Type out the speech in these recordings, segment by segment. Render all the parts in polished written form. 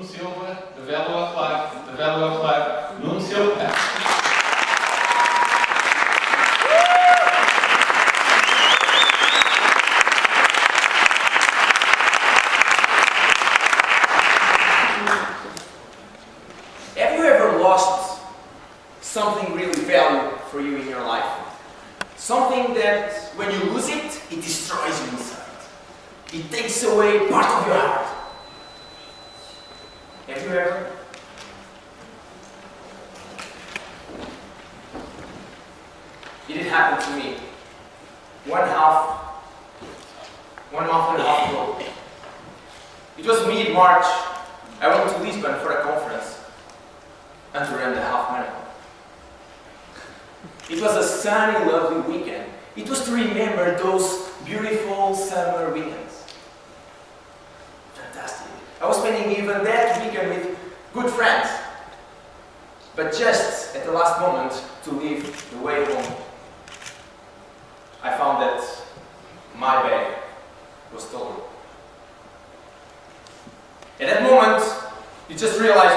Nuno Silva, de Velo ao Claro, Nuno Silva. Have you ever lost something really valuable for you in your life? Something that when you lose it, it destroys you inside. It takes away part of your heart. Have you ever? It did happen to me. 1 month and a half ago. It was mid-March. I went to Lisbon for a conference and to run the half marathon. It was a sunny, lovely weekend. It was to remember those beautiful summer weekends. Fantastic. I was spending even that weekend with good friends. But just at the last moment to leave the way home, I found that my bag was stolen. At that moment, you just realize,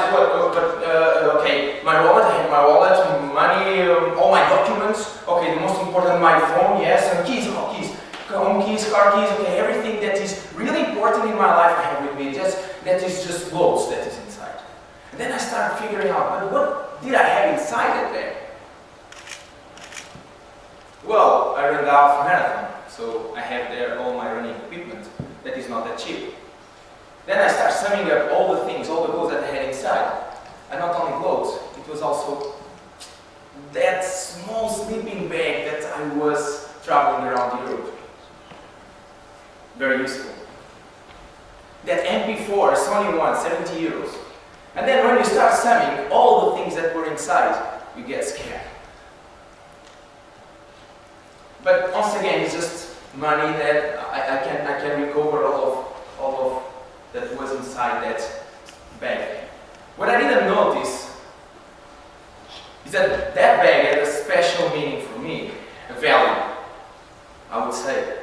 okay, my wallet, I had my wallet, money, all my documents, okay, the most important, my phone, yes, and keys, home keys, car keys, okay, everything that is really important in my life I have with me, that is just clothes that is inside. And then I started figuring out, but what did I have inside that bag? Well, I ran the half marathon, so I have there all my running equipment that is not that cheap. Then I started summing up all the things, all the clothes that I had inside. And not only clothes, it was also that small sleeping bag that I was traveling around Europe. Very useful. That MP4, Sony one, 70 euros. And then when you start summing all the things that were inside, you get scared. But once again, it's just money that I can recover all of that was inside that bag. What I didn't notice is that that bag had a special meaning for me, a value, I would say.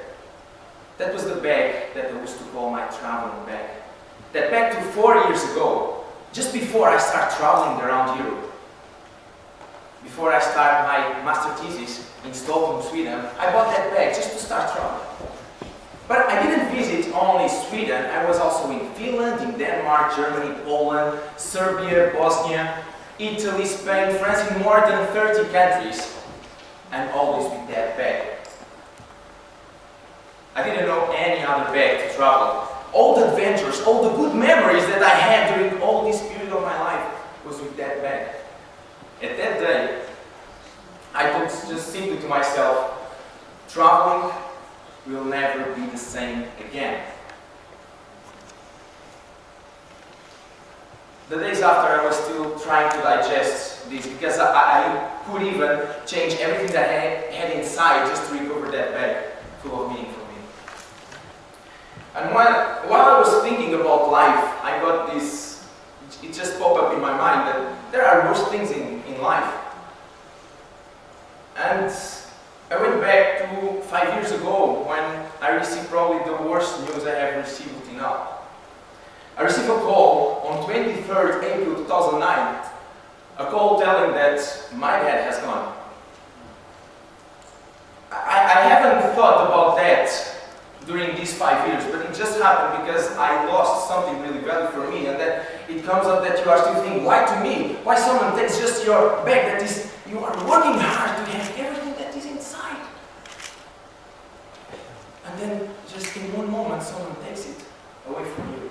That was the bag that I used to call my traveling bag. That back to 4 years ago, just before I started traveling around Europe, before I started my master thesis in Stockholm, Sweden, I bought that bag just to start traveling. But I didn't visit only Sweden, I was also in Finland, in Denmark, Germany, Poland, Serbia, Bosnia, Italy, Spain, France, in more than 30 countries, and always with that bag. I didn't know any other bag to travel. All the adventures, all the good memories that I had during all this period of my life was with that bag. At that day, I thought just simply to myself, traveling will never be the same again. The days after, I was still trying to digest this because I could even change everything that I had inside just to recover that bag full of meaning for me. And while I was thinking about life, I got this, it just popped up in my mind that there are worse things in life. And I went back to 5 years ago when I received probably the worst news I have received until now. I received a call on 23rd April 2009, a call telling that my dad has gone. I haven't thought about that during these 5 years, but it just happened because I lost something really valuable for me, and then it comes up that you are still thinking, why to me? Why someone takes just your bag that is, you are working hard to have everything that is inside. And then just in one moment someone takes it away from you.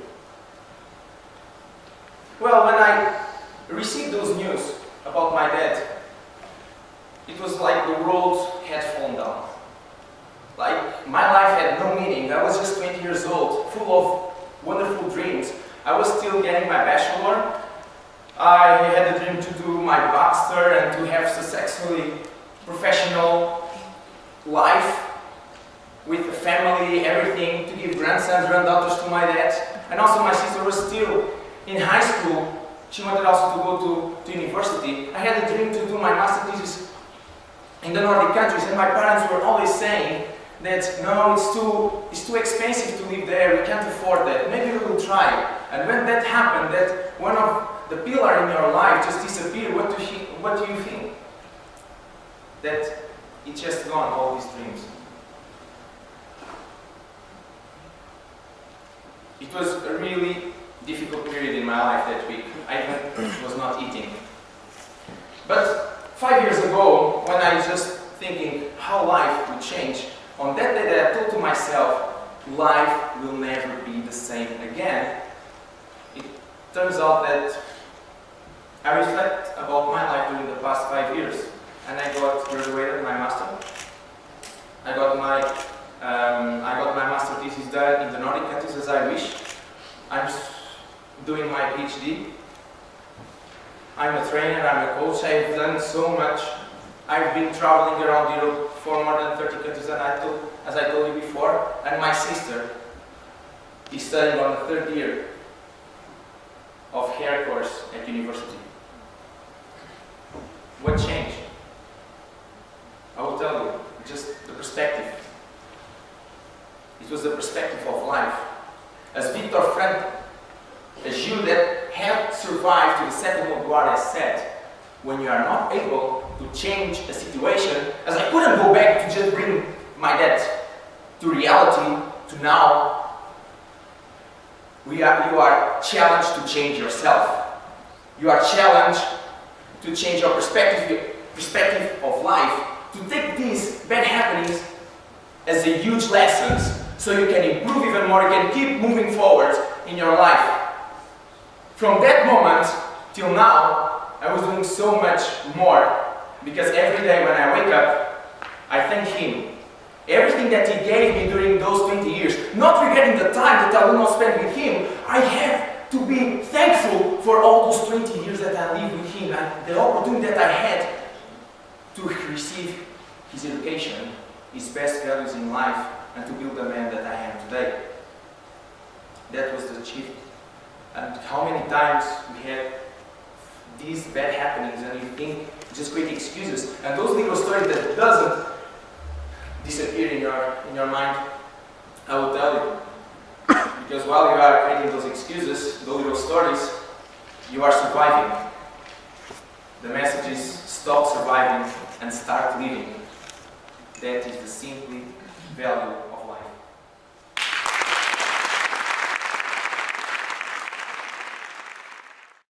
Well, when I received those news about my dad, it was like the world had fallen down. Like my life had no meaning. I was just 20 years old, full of wonderful dreams. I was still getting my bachelor. I had a dream to do my master and to have successfully professional life with a family, everything, to give grandsons, granddaughters to my dad. And also my sister was still in high school. She wanted also to go to university. I had a dream to do my master thesis in the Nordic countries, and my parents were always saying that no, it's too expensive to live there, we can't afford that, maybe we will try. And when that happened, that one of the pillar in your life just disappeared, what do you think? That it just gone, all these dreams. It was a really difficult period in my life that week. I even was not eating. But 5 years ago, when I was just thinking how life would change, on that day that I told to myself, life will never be the same again, it turns out that I reflect about my life during the past 5 years, and I got graduated my master. I got my master thesis done in the Nordic countries as I wish. I'm doing my PhD. I'm a trainer, I'm a coach, I've done so much. I've been traveling around Europe for more than 30 countries, and as I told you before, and my sister is studying on the 3rd year of hair course at university. What changed? I will tell you, just the perspective. It was the perspective of life. As Viktor Frankl, a Jew that had survived to the Second World War, has said, when you are not able to change a situation, as I couldn't go back to just bring my dad to reality, to now, you are challenged to change yourself. You are challenged to change your perspective of life, to take these bad happenings as a huge lessons, so you can improve even more, you can keep moving forward in your life. From that moment till now, I was doing so much more, because every day when I wake up, I thank him. Everything that he gave me during those 20 years, not regretting the time that I will not spend with him, I have to be thankful for all those 20 years that I lived with him, and the opportunity that I had to receive his education, his best values in life, and to build the man that I am today. That was the achievement. And how many times we had these bad happenings and you think just quick excuses, and those little stories that doesn't disappear in your mind, I will tell you. Because while you are creating those excuses, those little stories, you are surviving. The message is stop surviving and start living. That is the simply value